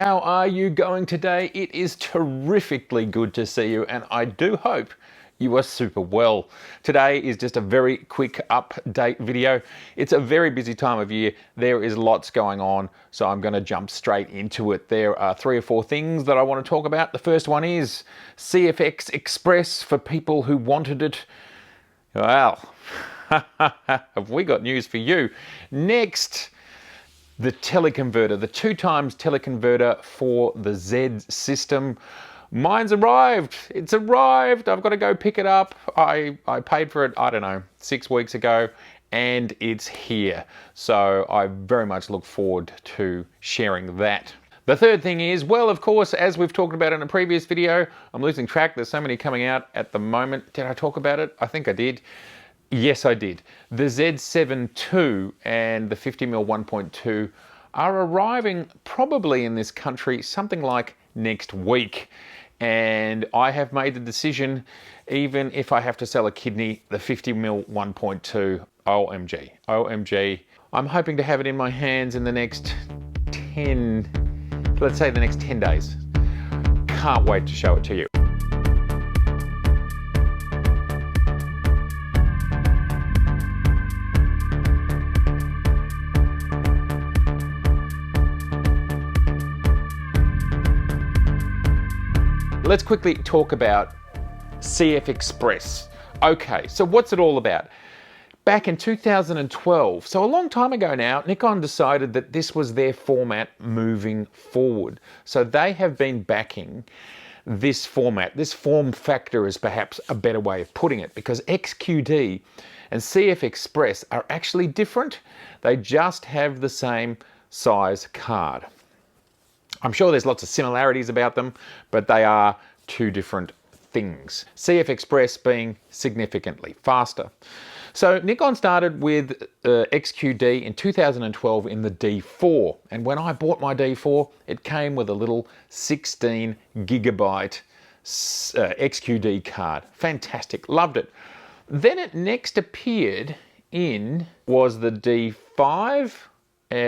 How are you going today? It is terrifically good to see you, and I do hope you are super well. Today is just a very quick update video. It's a very busy time of year. There is lots going on, so I'm going to jump straight into it. There are 3 or 4 things that I want to talk about. The first one is CFExpress for people who wanted it. Well, have we got news for you. Next, the teleconverter, the 2x teleconverter for the Z system. Mine's arrived. It's arrived. I've got to go pick it up. I paid for it, I don't know, 6 weeks ago, and it's here. So I very much look forward to sharing that. The third thing is, well, of course, as we've talked about in a previous video, I'm losing track. There's so many coming out at the moment. Did I talk about it? I think I did. Yes, I did. The Z7 II and the 50mm 1.2 are arriving probably in this country something like next week. And I have made the decision, even if I have to sell a kidney, the 50mm 1.2, OMG, OMG. I'm hoping to have it in my hands in the next 10, let's say the next 10 days. Can't wait to show it to you. Let's quickly talk about CFExpress. Okay, so what's it all about? Back in 2012, so a long time ago now, Nikon decided that this was their format moving forward. So they have been backing this format. This form factor is perhaps a better way of putting it, because XQD and CFExpress are actually different. They just have the same size card. I'm sure there's lots of similarities about them, but they are 2 different things. CFExpress being significantly faster. So Nikon started with XQD in 2012 in the D4. And when I bought my D4, it came with a little 16 gigabyte XQD card. Fantastic, loved it. Then it next appeared was the D5,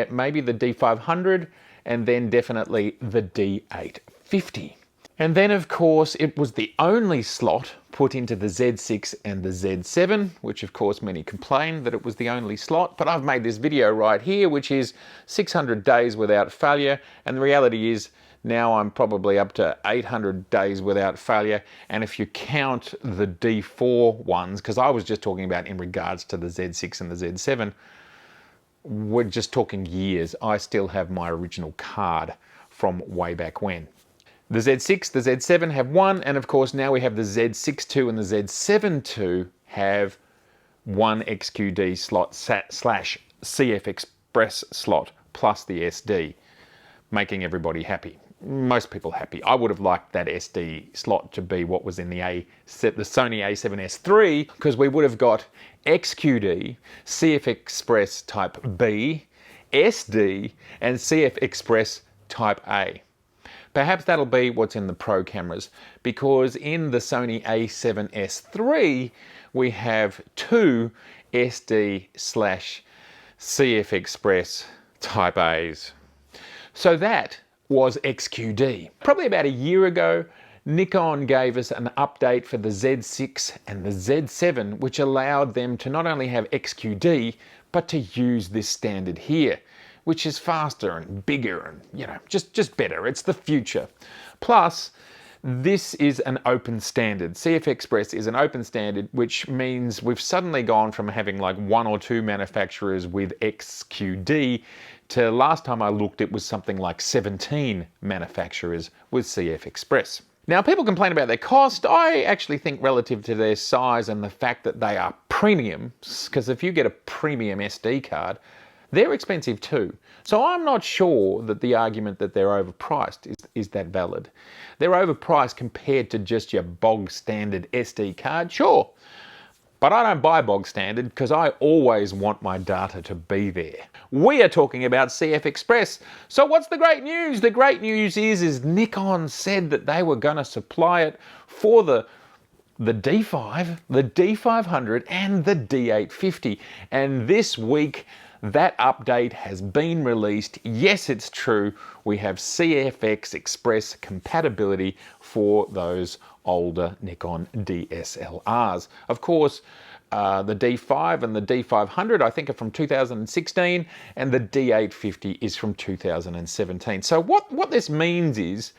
maybe the D500, and then definitely the D850. And then of course it was the only slot put into the Z6 and the Z7, which of course many complained that it was the only slot, but I've made this video right here, which is 600 days without failure, and the reality is now I'm probably up to 800 days without failure. And if you count the D4 ones, because I was just talking about in regards to the Z6 and the Z7, we're just talking years. I still have my original card from way back when. The Z6, the Z7 have one, and of course now we have the Z6 II and the Z7 II have one XQD slot / CFExpress slot plus the SD, making everybody happy. Most people happy. I would have liked that SD slot to be what was in the Sony a7S III, because we would have got XQD, CFExpress Type B, SD, and CFExpress Type A. Perhaps that'll be what's in the Pro cameras, because in the Sony a7S III, we have 2 SD / CFExpress Type A's. So that was XQD. Probably about a year ago, Nikon gave us an update for the Z6 and the Z7, which allowed them to not only have XQD, but to use this standard here, which is faster and bigger and, you know, just better. It's the future. Plus, this is an open standard. CFExpress is an open standard, which means we've suddenly gone from having like 1 or 2 manufacturers with XQD to, last time I looked, it was something like 17 manufacturers with CFExpress. Now, people complain about their cost. I actually think relative to their size and the fact that they are premiums, because if you get a premium SD card, they're expensive too. So I'm not sure that the argument that they're overpriced is that valid. They're overpriced compared to just your bog standard SD card, sure. But I don't buy bog standard because I always want my data to be there. We are talking about CFExpress. So what's the great news? The great news is Nikon said that they were going to supply it for the D5, the D500 and the D850. And this week That update has been released. Yes, it's true. We have CFExpress compatibility for those older Nikon DSLRs. Of course, the D5 and the D500 I think are from 2016, and the D850 is from 2017. So what this means is,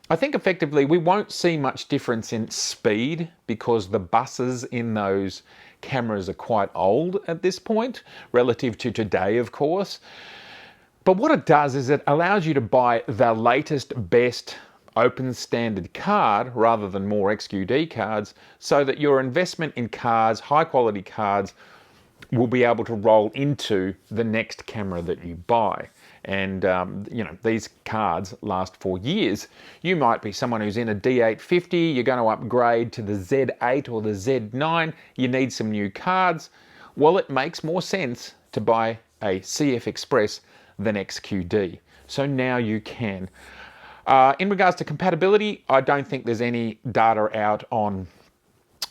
I think effectively we won't see much difference in speed because the buses in those cameras are quite old at this point, relative to today, of course. But what it does is it allows you to buy the latest, best open standard card rather than more XQD cards, so that your investment in cards, high quality cards, will be able to roll into the next camera that you buy. And you know, these cards last for years. You might be someone who's in a D850, you're going to upgrade to the Z8 or the Z9, you need some new cards. Well, it makes more sense to buy a CFExpress than XQD. So now you can. In regards to compatibility, I don't think there's any data out on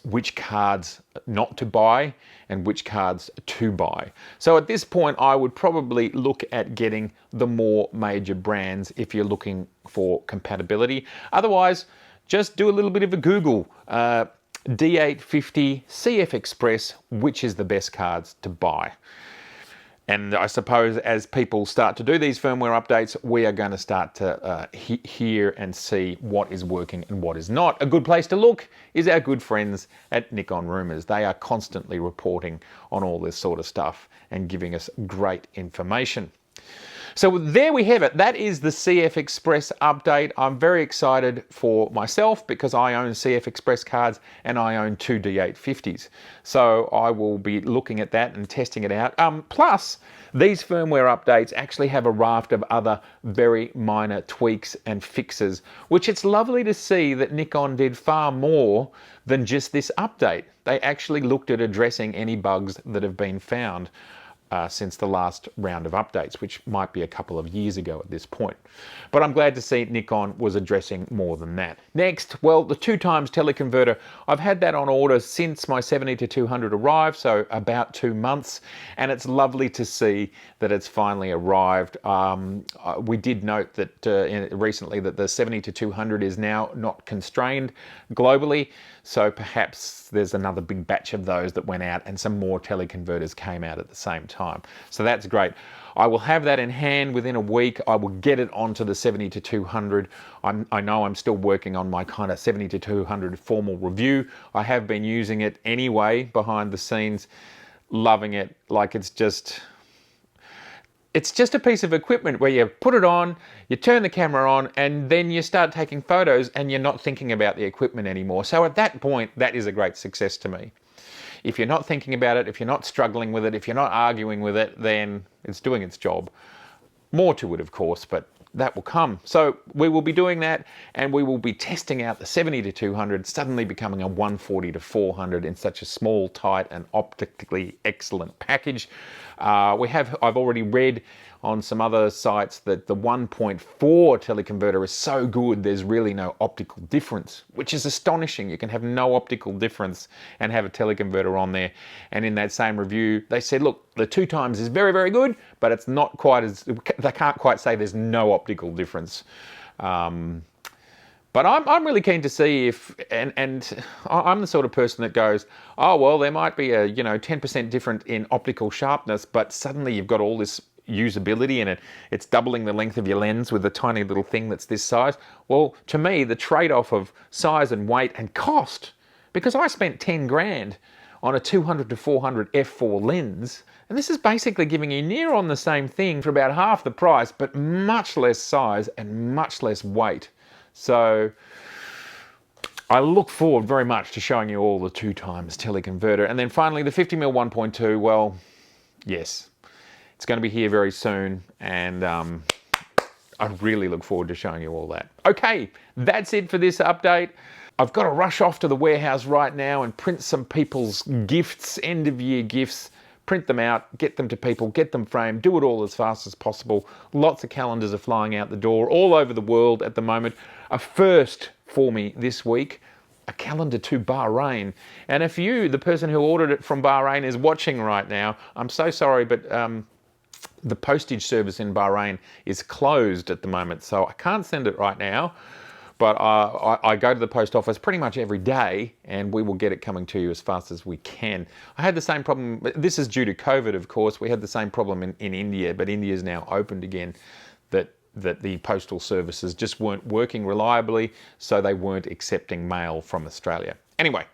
which cards not to buy and which cards to buy. So at this point, I would probably look at getting the more major brands if you're looking for compatibility. Otherwise, just do a little bit of a Google. D850 CFExpress, which is the best cards to buy? And I suppose as people start to do these firmware updates, we are going to start to hear and see what is working and what is not. A good place to look is our good friends at Nikon Rumors. They are constantly reporting on all this sort of stuff and giving us great information. So there we have it. That is the CFExpress update. I'm very excited for myself because I own CFExpress cards and I own two D850s. So I will be looking at that and testing it out. Plus, these firmware updates actually have a raft of other very minor tweaks and fixes, which it's lovely to see that Nikon did far more than just this update. They actually looked at addressing any bugs that have been found since the last round of updates, which might be a couple of years ago at this point. But I'm glad to see Nikon was addressing more than that. Next, well, the 2x teleconverter. I've had that on order since my 70-200 arrived, so about 2 months, and it's lovely to see that it's finally arrived. We did note that recently that the 70-200 is now not constrained globally, so perhaps there's another big batch of those that went out and some more teleconverters came out at the same time. So that's great. I will have that in hand within a week. I will get it onto the 70-200. I know I'm still working on my kind of 70-200 formal review. I have been using it anyway behind the scenes, loving it. Like it's just a piece of equipment where you put it on, you turn the camera on, and then you start taking photos and you're not thinking about the equipment anymore. So at that point, that is a great success to me. If you're not thinking about it, if you're not struggling with it, if you're not arguing with it, then it's doing its job. More to it, of course, but that will come. So we will be doing that, and we will be testing out the 70-200 suddenly becoming a 140-400 in such a small, tight, and optically excellent package. I've already read on some other sites that the 1.4 teleconverter is so good there's really no optical difference, which is astonishing. You can have no optical difference and have a teleconverter on there. And in that same review, they said, look, the 2x is very, very good, but it's not quite as, they can't quite say there's no optical difference. But I'm really keen to see if, and I'm the sort of person that goes, oh, well, there might be a, 10% different in optical sharpness, but suddenly you've got all this usability and it's doubling the length of your lens with a tiny little thing that's this size. Well, to me, the trade-off of size and weight and cost, because I spent 10 grand on a 200-400 f4 lens, and this is basically giving you near on the same thing for about half the price, but much less size and much less weight. So I look forward very much to showing you all the 2x teleconverter. And then finally the 50mm 1.2, well, yes, it's going to be here very soon, and I really look forward to showing you all that. Okay, that's it for this update. I've got to rush off to the warehouse right now and print some people's gifts, end of year gifts, print them out, get them to people, get them framed, do it all as fast as possible. Lots of calendars are flying out the door all over the world at the moment. A first for me this week, a calendar to Bahrain. And if you, the person who ordered it from Bahrain, is watching right now, I'm so sorry, but the postage service in Bahrain is closed at the moment, so I can't send it right now. But I go to the post office pretty much every day, and we will get it coming to you as fast as we can. I had the same problem. This is due to COVID, of course. We had the same problem in India, but India is now opened again, that the postal services just weren't working reliably, so they weren't accepting mail from Australia. Anyway,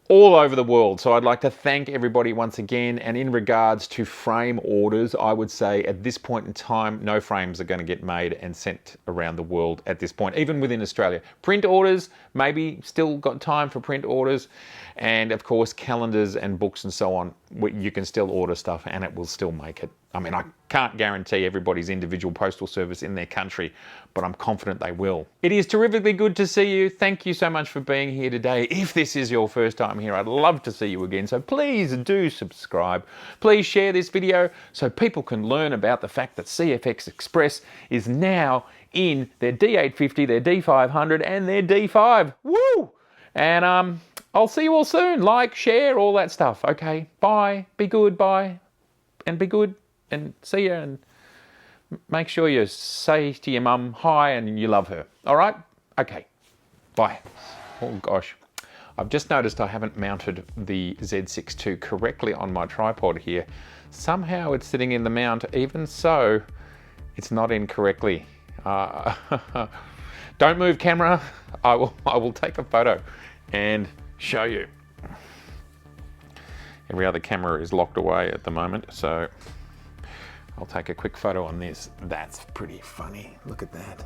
all over the world. So I'd like to thank everybody once again. And in regards to frame orders, I would say at this point in time, no frames are going to get made and sent around the world at this point, even within Australia. Print orders, maybe still got time for print orders. And of course, calendars and books and so on, you can still order stuff and it will still make it. I mean, I can't guarantee everybody's individual postal service in their country, but I'm confident they will. It is terrifically good to see you. Thank you so much for being here today. If this is your first time here, I'd love to see you again. So please do subscribe. Please share this video so people can learn about the fact that CFExpress is now in their D850, their D500 and their D5. Woo! And I'll see you all soon. Like, share, all that stuff. Okay, bye. Be good, bye. And be good. And see you, and make sure you say to your mum hi and you love her. All right? Okay. Bye. Oh gosh. I've just noticed I haven't mounted the Z6 II correctly on my tripod here. Somehow it's sitting in the mount. Even so, it's not in correctly. Don't move, camera. I will take a photo and show you. Every other camera is locked away at the moment, so I'll take a quick photo on this. That's pretty funny. Look at that.